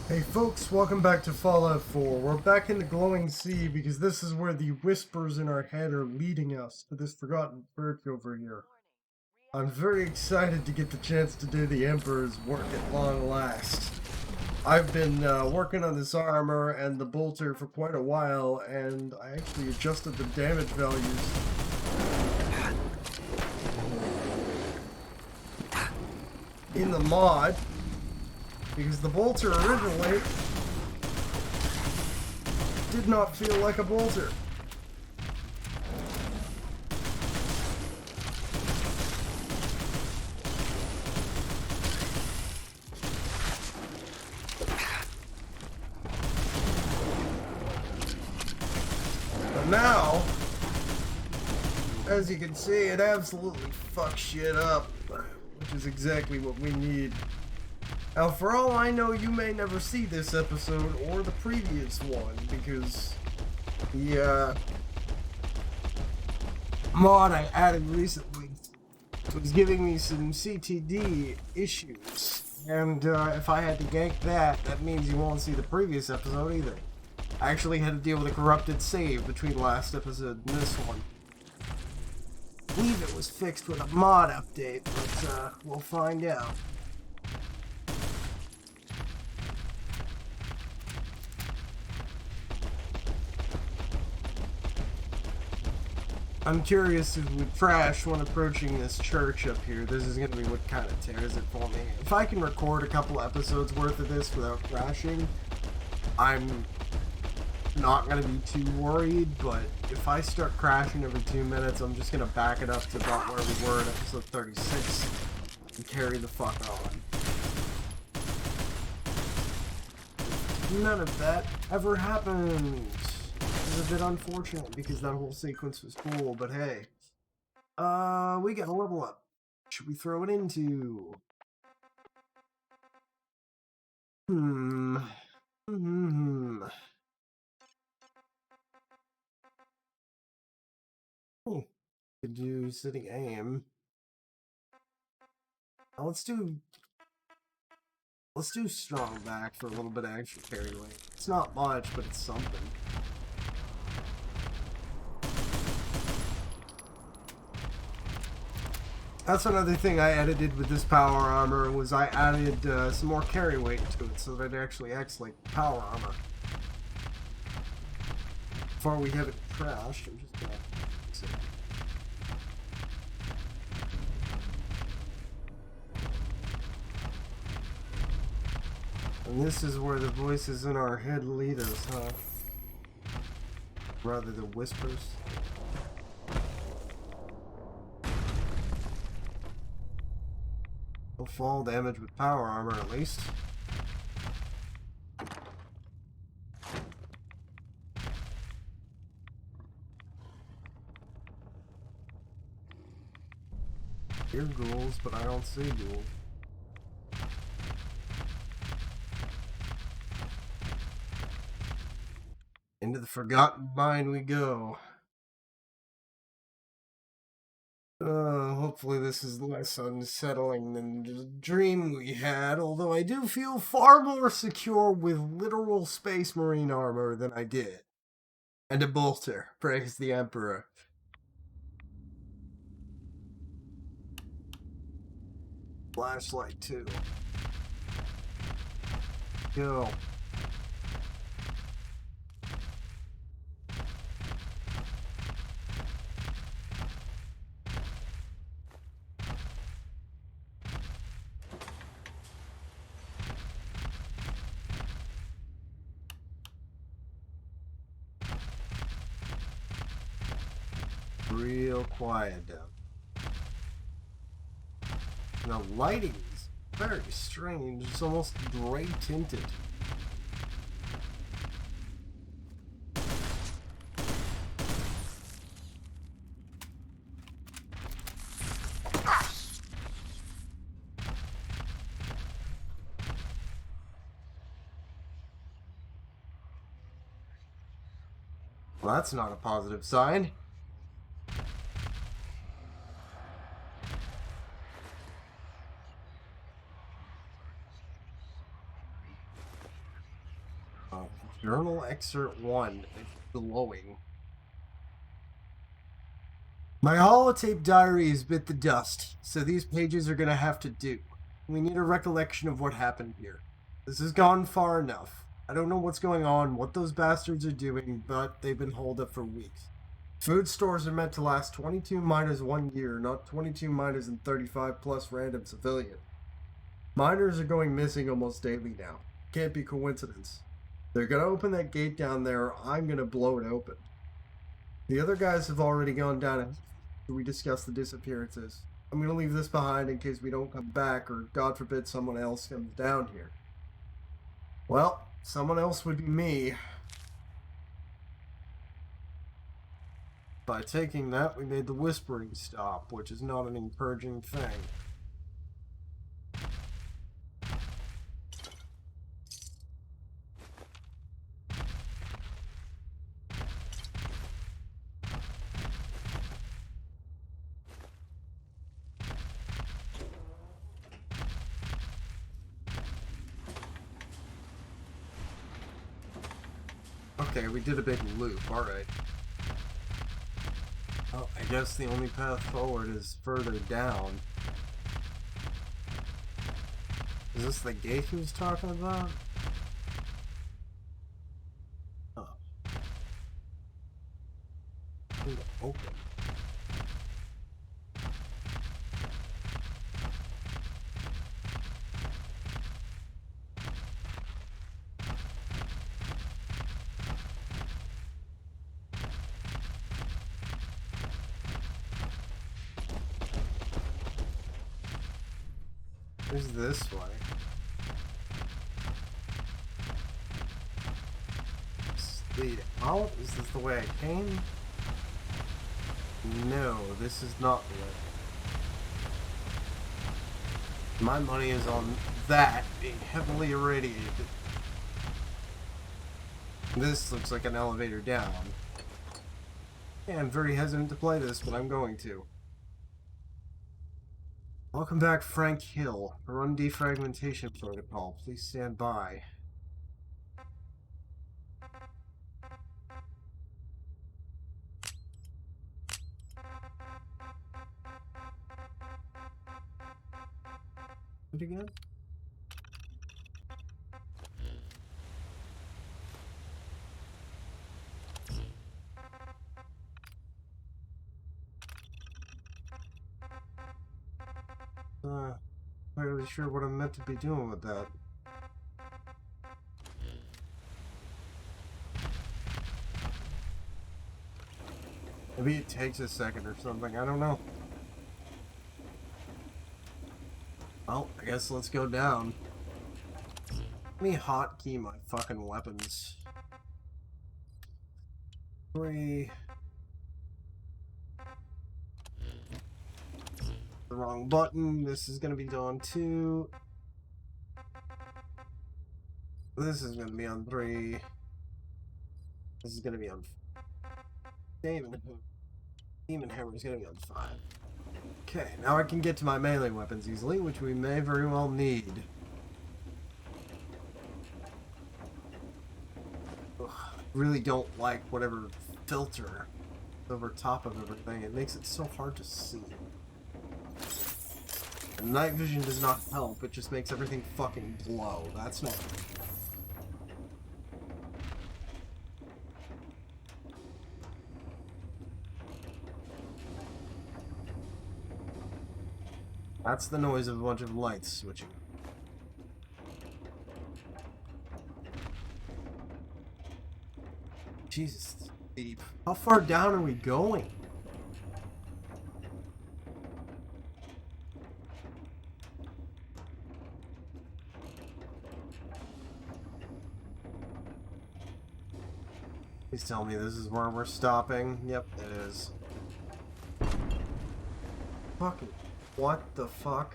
Hey folks, welcome back to Fallout 4. We're back in the glowing sea because this is where the whispers in our head are leading us to this forgotten perch over here. I'm very excited to get the chance to do the Emperor's work at long last. I've been working on this armor and the bolter for quite a while, and I actually adjusted the damage values in the mod because the bolter originally did not feel like a bolter. But now, as you can see, it absolutely fucks shit up, which is exactly what we need. Now, for all I know, you may never see this episode or the previous one because the mod I added recently was giving me some CTD issues, and if I had to gank that, that means you won't see the previous episode either. I actually had to deal with a corrupted save between last episode and this one. I believe it was fixed with a mod update, but we'll find out. I'm curious if we crash when approaching this church up here. This is going to be what kind of tears it for me. If I can record a couple episodes worth of this without crashing, I'm not going to be too worried, but if I start crashing every 2 minutes, I'm just going to back it up to about where we were in episode 36 and carry the fuck on. None of that ever happened. It's a bit unfortunate because that whole sequence was cool, but hey. We got a level up. Should we throw it into? Could do sitting aim. Now let's do strong back for a little bit of extra carry weight. It's not much, but it's something. That's another thing I edited with this power armor, was I added some more carry weight to it so that it actually acts like power armor. Before we have it trashed, I'm just gonna fix it. And this is where the voices in our head lead us, huh? Rather than whispers. Will fall damage with power armor at least. Hear ghouls, but I don't see ghouls. Into the forgotten mine we go. Hopefully this is less unsettling than the dream we had, although I do feel far more secure with literal Space Marine armor than I did. And a bolter, praise the Emperor. Flashlight too. Go. Real quiet down. The lighting is very strange. It's almost gray tinted. Well, that's not a positive sign. Journal excerpt 1. It's glowing. My holotape diary has bit the dust, so these pages are gonna have to do. We need a recollection of what happened here. This has gone far enough. I don't know what's going on, what those bastards are doing, but they've been holed up for weeks. Food stores are meant to last 22 miners 1 year, not 22 miners and 35 plus random civilians. Miners are going missing almost daily now. Can't be coincidence. They're gonna open that gate down there, or I'm gonna blow it open. The other guys have already gone down and we discuss the disappearances. I'm gonna leave this behind in case we don't come back, or God forbid someone else comes down here. Well, someone else would be me. By taking that, we made the whispering stop, which is not an encouraging thing. Okay, we did a big loop, alright. Oh, I guess the only path forward is further down. Is this the gate he was talking about? Oh. Open. Where's this way? Lead out? Is this the way I came? No, this is not the way. My money is on that being heavily irradiated. This looks like an elevator down. Yeah, I'm very hesitant to play this, but I'm going to. Welcome back, Frank Hill. Run defragmentation protocol. Please stand by. What again? Not really sure what I'm meant to be doing with that. Maybe it takes a second or something, I don't know. Well, I guess let's go down. Let me hotkey my fucking weapons. 3. The wrong button. This is gonna be on 2. This is gonna be on 3. This is gonna be on. Demon Hammer is gonna be on 5. Okay, now I can get to my melee weapons easily, which we may very well need. Ugh, really don't like whatever filter over top of everything. It makes it so hard to see. And night vision does not help, it just makes everything fucking glow. That's not good. That's the noise of a bunch of lights switching. Jesus, it's deep. How far down are we going? Please tell me this is where we're stopping. Yep, it is. Fucking what the fuck?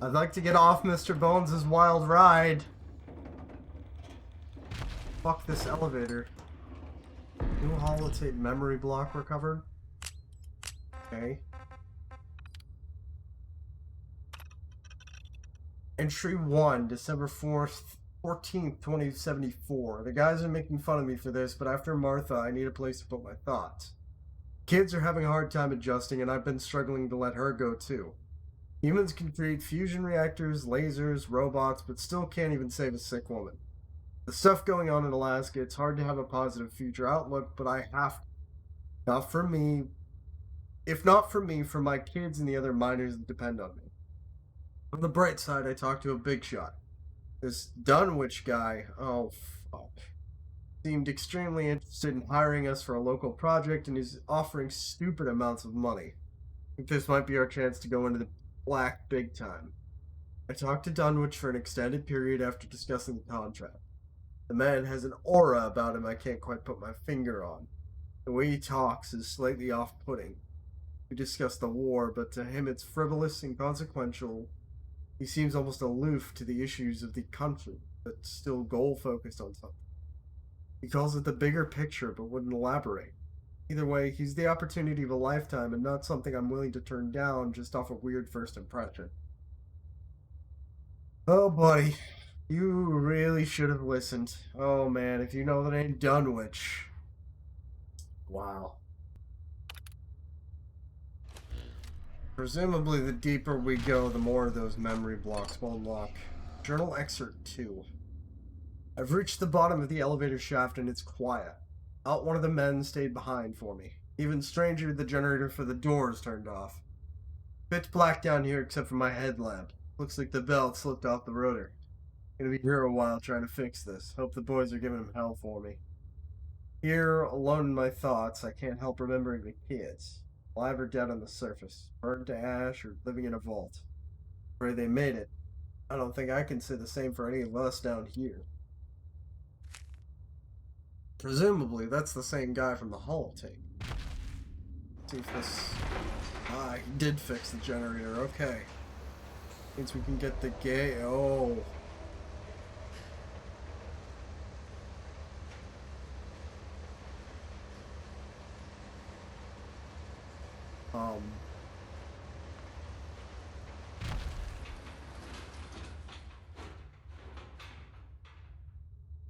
I'd like to get off Mr. Bones' wild ride. Fuck this elevator. New holotape memory block recovered. Okay. Entry 1, December 14th, 2074. The guys are making fun of me for this, but after Martha, I need a place to put my thoughts. Kids are having a hard time adjusting, and I've been struggling to let her go too. Humans can create fusion reactors, lasers, robots, but still can't even save a sick woman. The stuff going on in Alaska, it's hard to have a positive future outlook, but I have to. Not for me. If not for me, for my kids and the other minors that depend on me. On the bright side, I talked to a big shot. This Dunwich guy, oh fuck, seemed extremely interested in hiring us for a local project and is offering stupid amounts of money. I think this might be our chance to go into the black big time. I talked to Dunwich for an extended period after discussing the contract. The man has an aura about him I can't quite put my finger on. The way he talks is slightly off-putting. We discussed the war, but to him it's frivolous and consequential. He seems almost aloof to the issues of the country, but still goal-focused on something. He calls it the bigger picture, but wouldn't elaborate. Either way, he's the opportunity of a lifetime and not something I'm willing to turn down just off a weird first impression. Oh, buddy. You really should have listened. Oh, man, if you know that ain't Dunwich. Wow. Presumably, the deeper we go, the more of those memory blocks will unlock. Journal Excerpt 2. I've reached the bottom of the elevator shaft and it's quiet. Not one of the men stayed behind for me. Even stranger, the generator for the doors turned off. Pitch black down here except for my headlamp. Looks like the belt slipped off the rotor. Gonna be here a while trying to fix this. Hope the boys are giving him hell for me. Here, alone in my thoughts, I can't help remembering the kids. Alive or dead on the surface. Burned to ash or living in a vault. Pray they made it. I don't think I can say the same for any of us down here. Presumably, that's the same guy from the holotape. See if this... Ah, he did fix the generator. Okay. Means we can get the gay... Oh...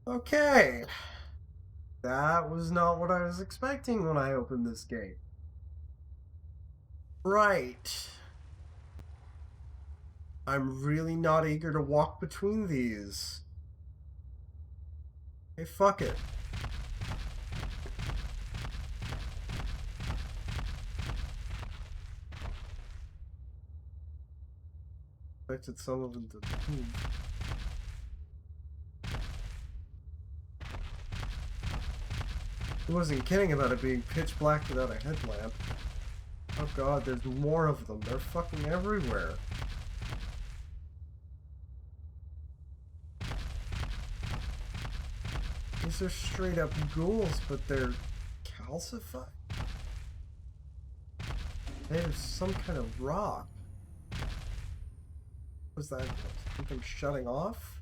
Okay. That was not what I was expecting when I opened this gate. Right. I'm really not eager to walk between these. Hey, fuck it. Expected some of them to... He wasn't kidding about it being pitch black without a headlamp. Oh god, there's more of them. They're fucking everywhere. These are straight up ghouls, but they're calcified? There's some kind of rock. Was that something shutting off?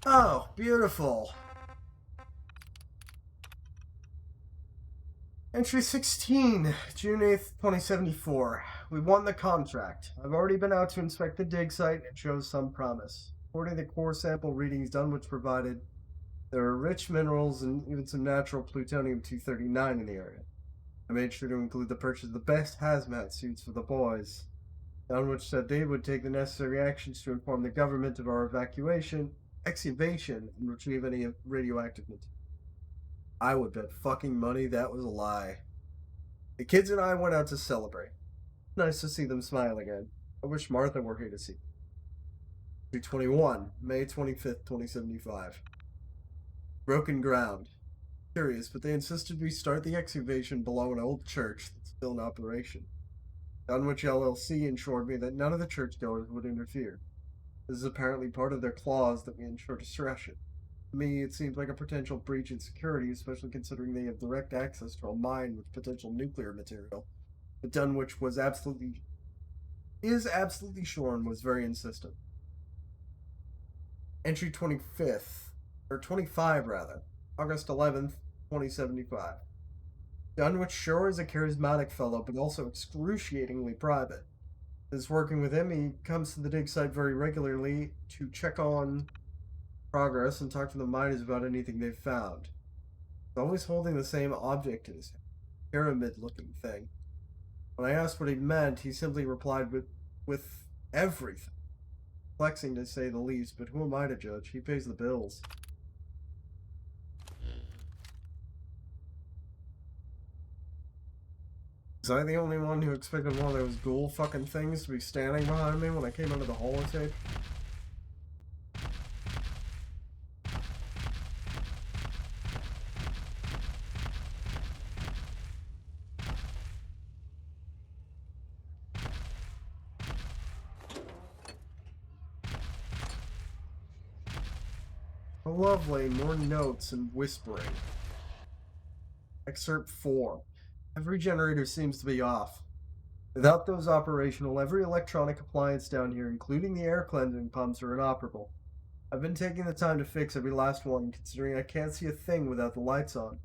Oh, beautiful. Entry 16, June 8th, 2074. We won the contract. I've already been out to inspect the dig site and it shows some promise. According to the core sample readings Dunwich provided, there are rich minerals and even some natural plutonium-239 in the area. I made sure to include the purchase of the best hazmat suits for the boys. Dunwich said they would take the necessary actions to inform the government of our excavation, and retrieve any radioactive material. I would bet fucking money that was a lie. The kids and I went out to celebrate. Nice to see them smile again. I wish Martha were here to see. 221, May 25th, 2075. Broken ground. Curious, but they insisted we start the excavation below an old church that's still in operation. Dunwich LLC assured me that none of the churchgoers would interfere. This is apparently part of their clause that we ensure discretion. To me, it seems like a potential breach in security, especially considering they have direct access to a mine with potential nuclear material. But Dunwich is absolutely sure and was very insistent. Entry 25th, or 25 rather. August 11th, 2075. Dunwich Shore is a charismatic fellow, but also excruciatingly private. As working with him, he comes to the dig site very regularly to check on progress and talk to the miners about anything they've found. He's always holding the same object in his hand, a pyramid-looking thing. When I asked what he meant, he simply replied with everything. Flexing to say the least, but who am I to judge? He pays the bills. Was I the only one who expected one of those ghoul fucking things to be standing behind me when I came out of the holotape? Oh, lovely, more notes and whispering. Excerpt 4. Every generator seems to be off. Without those operational, every electronic appliance down here, including the air cleansing pumps, are inoperable. I've been taking the time to fix every last one, considering I can't see a thing without the lights on.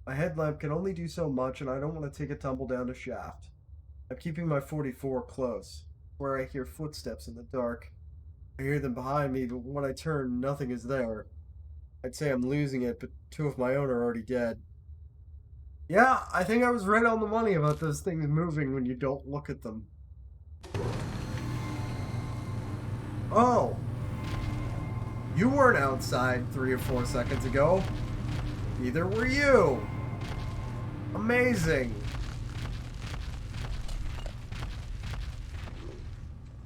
My headlamp can only do so much, and I don't want to take a tumble down the shaft. I'm keeping my 44 close, where I hear footsteps in the dark. I hear them behind me, but when I turn, nothing is there. I'd say I'm losing it, but 2 of my own are already dead. Yeah, I think I was right on the money about those things moving when you don't look at them. Oh! You weren't outside 3 or 4 seconds ago. Neither were you. Amazing.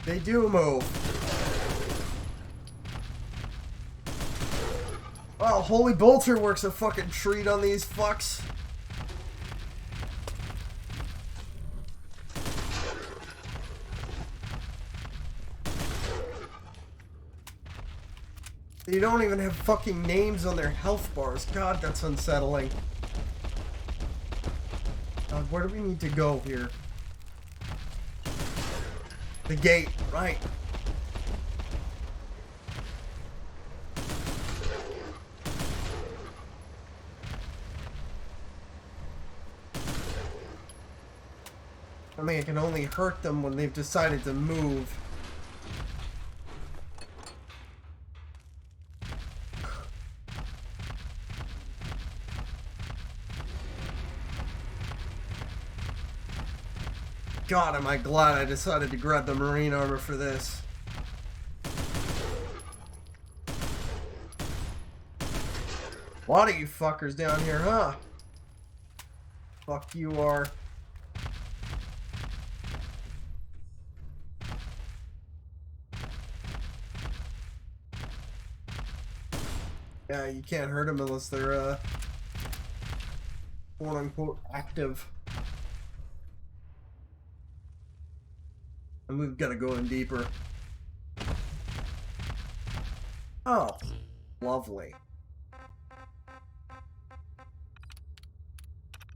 They do move. Oh, Holy Bolter works a fucking treat on these fucks. They don't even have fucking names on their health bars. God, that's unsettling. God, where do we need to go here? The gate, right. I mean, it can only hurt them when they've decided to move. God, am I glad I decided to grab the marine armor for this. A lot of you fuckers down here, huh? Fuck you are. Yeah, you can't hurt them unless they're, quote-unquote active. And we've got to go in deeper. Oh, lovely.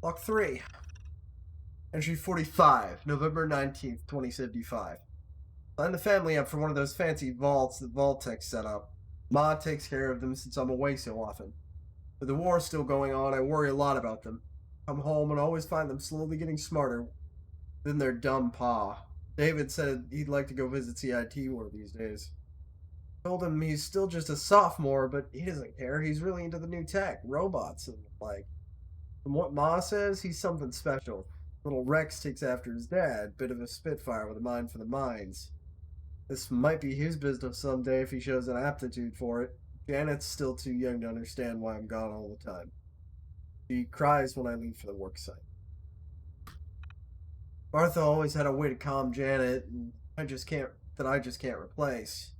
Lock 3. Entry 45, November 19th, 2075. Sign the family up for one of those fancy vaults that Vault-Tec set up. Ma takes care of them since I'm away so often. With the war still going on, I worry a lot about them. Come home and always find them slowly getting smarter than their dumb pa. David said he'd like to go visit CIT one of these days. Told him he's still just a sophomore, but he doesn't care. He's really into the new tech, robots and the like. From what Ma says, he's something special. Little Rex takes after his dad, bit of a spitfire with a mind for the mines. This might be his business someday if he shows an aptitude for it. Janet's still too young to understand why I'm gone all the time. She cries when I leave for the work site. Martha always had a way to calm Janet, and I just can't replace.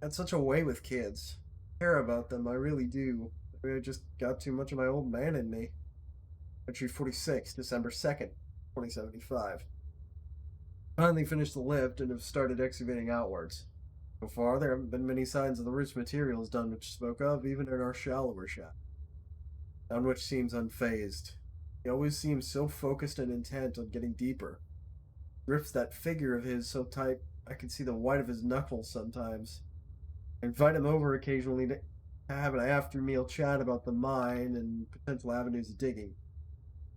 I had such a way with kids. I care about them, I really do. I just got too much of my old man in me. Entry 46, December 2nd, 2075. Finally finished the lift and have started excavating outwards. So far, there haven't been many signs of the rich materials Dunwich spoke of, even in our shallower shaft. Dunwich seems unfazed. He always seems so focused and intent on getting deeper. Grips that figure of his so tight I can see the white of his knuckles sometimes. I invite him over occasionally to have an after-meal chat about the mine and potential avenues of digging.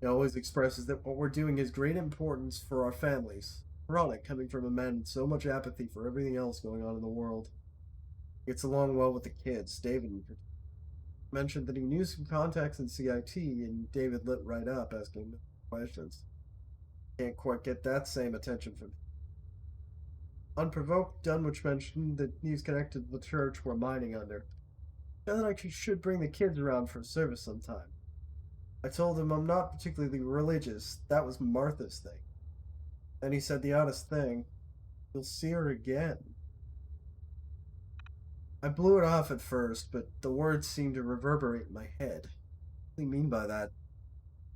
He always expresses that what we're doing has great importance for our families. Ironic, coming from a man with so much apathy for everything else going on in the world. Gets along well with the kids. David mentioned that he knew some contacts in CIT, and David lit right up, asking questions. Can't quite get that same attention from him. Unprovoked, Dunwich mentioned that he's connected to the church we're mining under. Sounded like he should bring the kids around for service sometime. I told him I'm not particularly religious. That was Martha's thing. Then he said the oddest thing. You'll see her again. I blew it off at first, but the words seemed to reverberate in my head. What do you mean by that?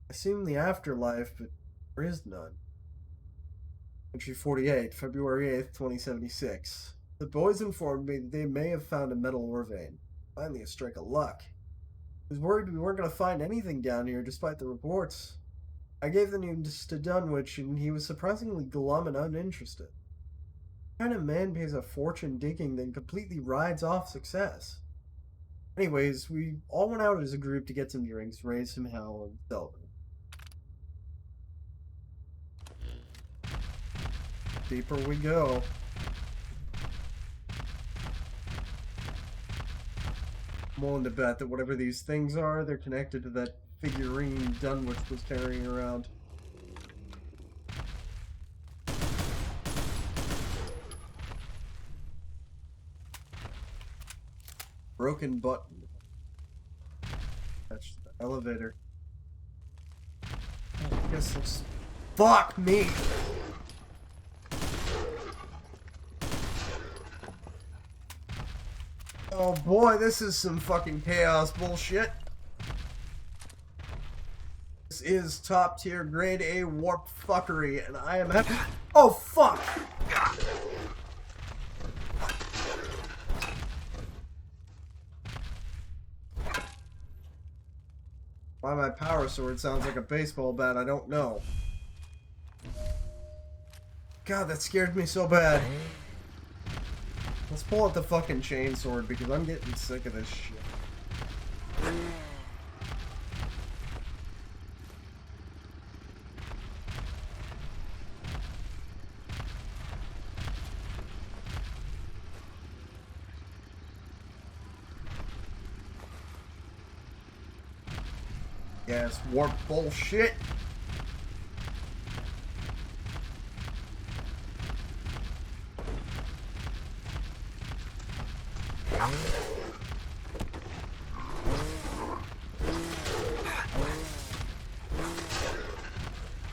I assume the afterlife, but there is none. Entry 48, February 8th, 2076. The boys informed me that they may have found a metal ore vein. Finally a strike of luck. I was worried we weren't going to find anything down here despite the reports. I gave the news to Dunwich and he was surprisingly glum and uninterested. What kind of man pays a fortune digging then completely rides off success? Anyways, we all went out as a group to get some drinks, raise some hell, and celebrate. Deeper we go. I'm willing to bet that whatever these things are, they're connected to that figurine Dunwich was carrying around. Broken button. That's the elevator. I guess it's... Fuck me! Oh boy, this is some fucking chaos bullshit. This is top tier grade A warp fuckery, and I am happy. Oh fuck! Why my power sword sounds like a baseball bat, I don't know. God, that scared me so bad. Let's pull out the fucking chainsword because I'm getting sick of this shit. Yeah, it's warp bullshit.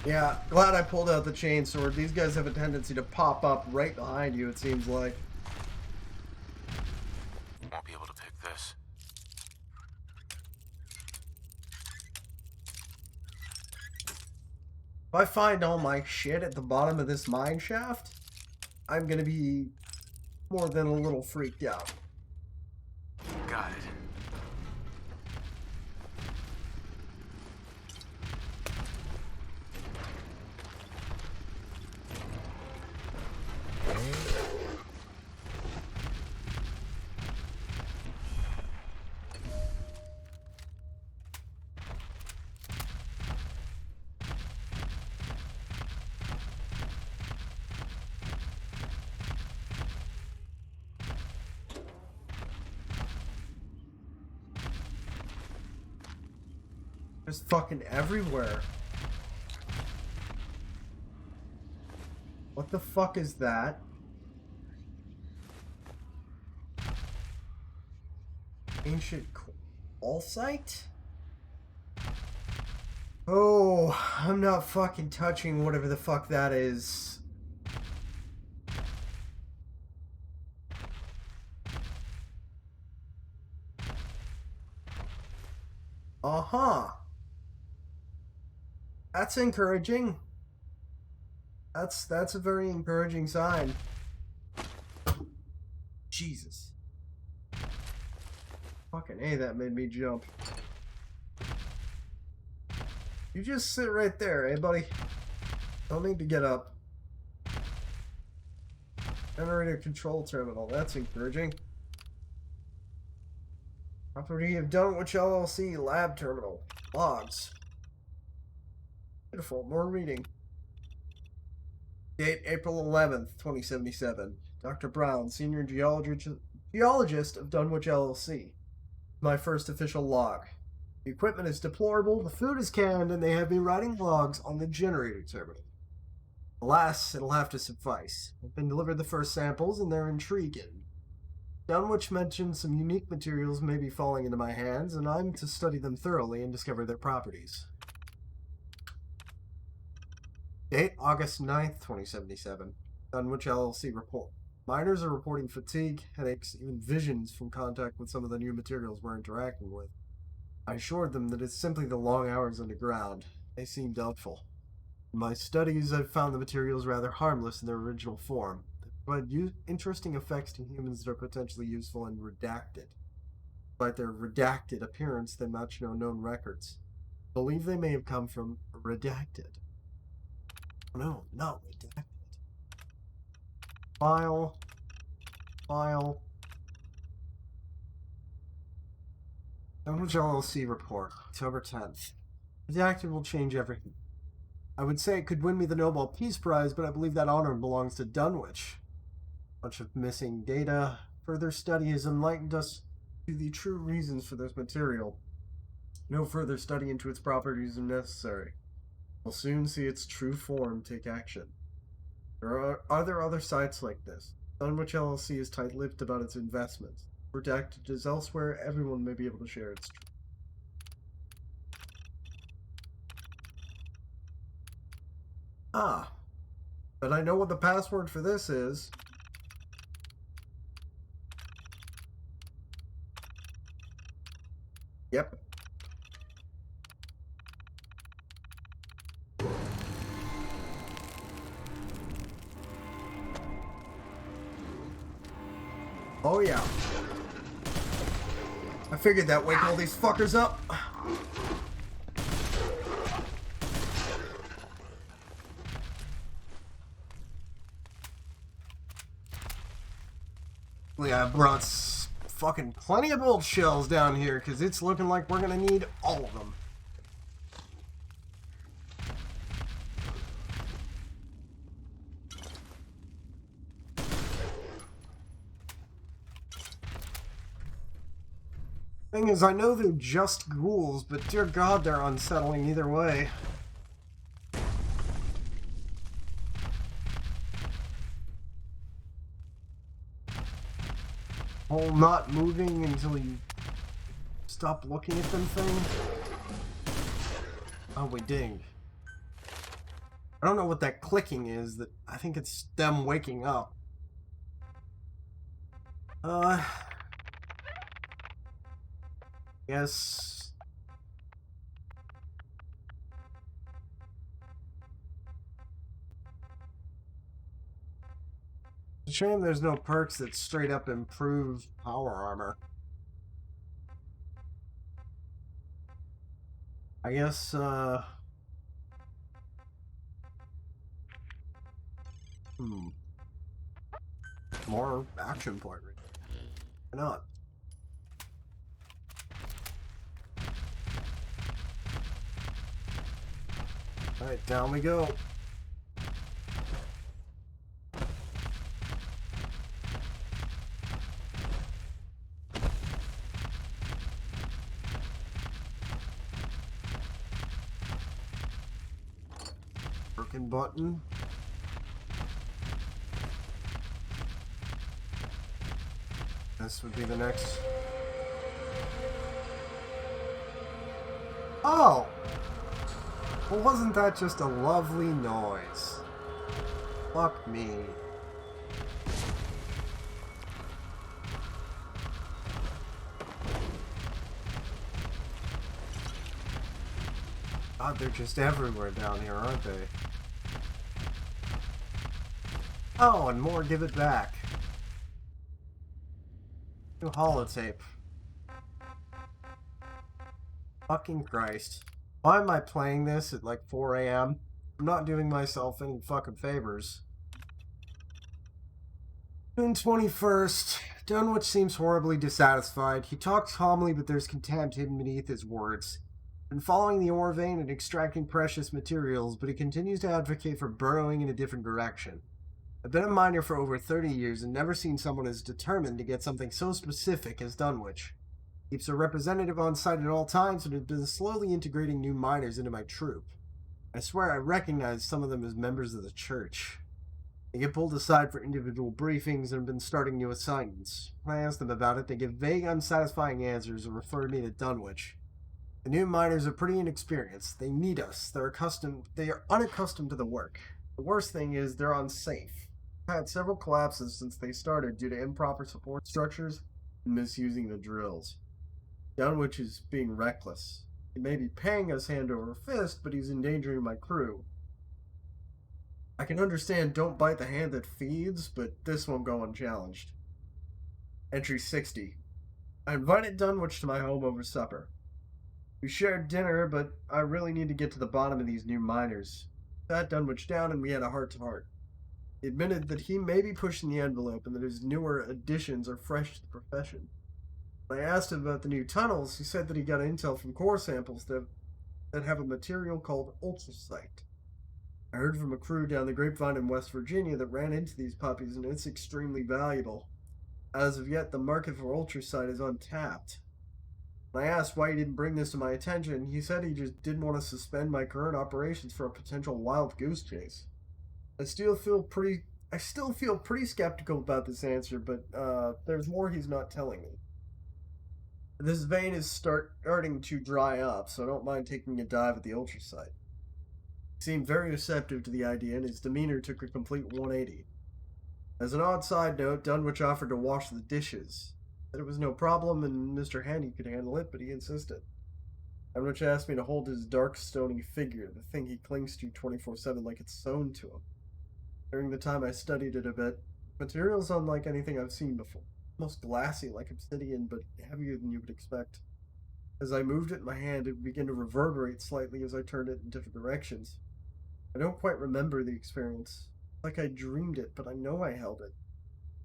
Yeah, glad I pulled out the chainsword. These guys have a tendency to pop up right behind you, it seems like. Won't be able to pick this. If I find all my shit at the bottom of this mine shaft, I'm gonna be more than a little freaked out. Got it. Just fucking everywhere. What the fuck is that? Ancient calcite? Oh, I'm not fucking touching whatever the fuck that is. Uh-huh. That's encouraging. That's a very encouraging sign. Jesus. Fucking A, that made me jump. You just sit right there, eh, buddy? Don't need to get up. Generator control terminal, that's encouraging. Property of Dunwich LLC lab terminal. Logs. Beautiful. More reading. Date April 11th, 2077. Dr. Brown, Senior Geologist of Dunwich LLC. My first official log. The equipment is deplorable, the food is canned, and they have me writing logs on the generator terminal. Alas, it'll have to suffice. I've been delivered the first samples, and they're intriguing. Dunwich mentioned some unique materials may be falling into my hands, and I'm to study them thoroughly and discover their properties. Date August 9th, 2077. Dunwich LLC report. Miners are reporting fatigue, headaches, even visions from contact with some of the new materials we're interacting with. I assured them that it's simply the long hours underground. They seem doubtful. In my studies, I've found the materials rather harmless in their original form. They provide interesting effects to humans that are potentially useful and redacted. Despite their redacted appearance, they match no known records. I believe they may have come from redacted. No, not redacted. File. Dunwich LLC report, October 10th. Redacted will change everything. I would say it could win me the Nobel Peace Prize, but I believe that honor belongs to Dunwich. Bunch of missing data. Further study has enlightened us to the true reasons for this material. No further study into its properties is necessary. We'll soon see its true form take action. Are there other sites like this? Dunwich LLC is tight-lipped about its investments. Redacted is elsewhere, everyone may be able to share its truth. Ah, but I know what the password for this is. Yep. Oh yeah. I figured that wake all these fuckers up. I brought fucking plenty of old shells down here because it's looking like we're gonna need all of them. Thing is, I know they're just ghouls, but dear God, they're unsettling either way. Whole not moving until you stop looking at them thing. Oh, we dinged. I don't know what that clicking is. That I think it's them waking up. Yes. It's a shame there's no perks that straight up improve power armor. I guess, more action point. Why not? Alright, down we go. Broken button. This would be the next. Oh! Well, wasn't that just a lovely noise? Fuck me. God, they're just everywhere down here, aren't they? Oh, and more give it back. New holotape. Fucking Christ. Why am I playing this at like 4 a.m.? I'm not doing myself any fucking favors. June 21st, Dunwich seems horribly dissatisfied. He talks calmly, but there's contempt hidden beneath his words. And following the ore vein and extracting precious materials, but he continues to advocate for burrowing in a different direction. I've been a miner for over 30 years and never seen someone as determined to get something so specific as Dunwich. Keeps a representative on site at all times and has been slowly integrating new miners into my troop. I swear I recognize some of them as members of the church. They get pulled aside for individual briefings and have been starting new assignments. When I ask them about it, they give vague, unsatisfying answers and refer me to Dunwich. The new miners are pretty inexperienced. They need us. They are unaccustomed to the work. The worst thing is they're unsafe. I've had several collapses since they started due to improper support structures and misusing the drills. Dunwich is being reckless. He may be paying us hand over fist, but he's endangering my crew. I can understand don't bite the hand that feeds, but this won't go unchallenged. Entry 60. I invited Dunwich to my home over supper. We shared dinner, but I really need to get to the bottom of these new miners. Sat Dunwich down and we had a heart-to-heart. He admitted that he may be pushing the envelope and that his newer additions are fresh to the profession. When I asked him about the new tunnels, he said that he got intel from core samples that have a material called ultracite. I heard from a crew down the grapevine in West Virginia that ran into these puppies, and it's extremely valuable. As of yet, the market for ultracite is untapped. When I asked why he didn't bring this to my attention, he said he just didn't want to suspend my current operations for a potential wild goose chase. I still feel pretty skeptical about this answer, but there's more he's not telling me. This vein is starting to dry up, so I don't mind taking a dive at the ultracite. He seemed very receptive to the idea, and his demeanor took a complete 180. As an odd side note, Dunwich offered to wash the dishes. Said it was no problem, and Mr. Handy could handle it, but he insisted. Dunwich asked me to hold his dark, stony figure, the thing he clings to 24/7 like it's sewn to him. During the time I studied it a bit, material's unlike anything I've seen before. Almost glassy like obsidian, but heavier than you would expect. As I moved it in my hand, it began to reverberate slightly as I turned it in different directions. I don't quite remember the experience. Like I dreamed it, but I know I held it.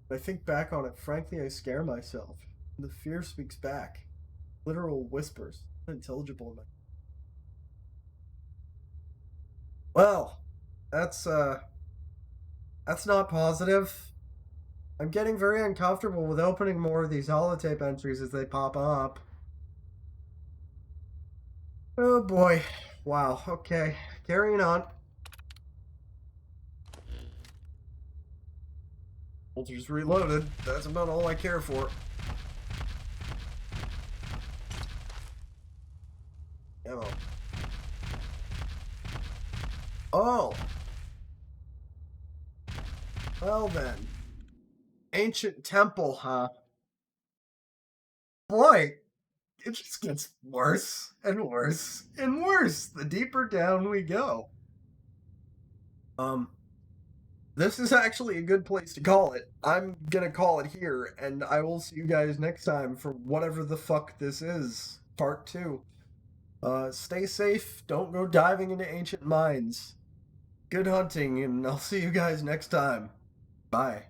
When I think back on it, frankly, I scare myself. And the fear speaks back. Literal whispers. Unintelligible in my... Well, that's not positive. I'm getting very uncomfortable with opening more of these holotape entries as they pop up. Oh boy. Wow, okay. Carrying on. Soldiers reloaded. That's about all I care for. Ammo. Oh. Well then. Ancient temple, huh? Boy, it just gets worse and worse and worse the deeper down we go. This is actually a good place to call it. I'm gonna call it here, and I will see you guys next time for whatever the fuck this is. Part 2. Stay safe, don't go diving into ancient mines. Good hunting, and I'll see you guys next time. Bye.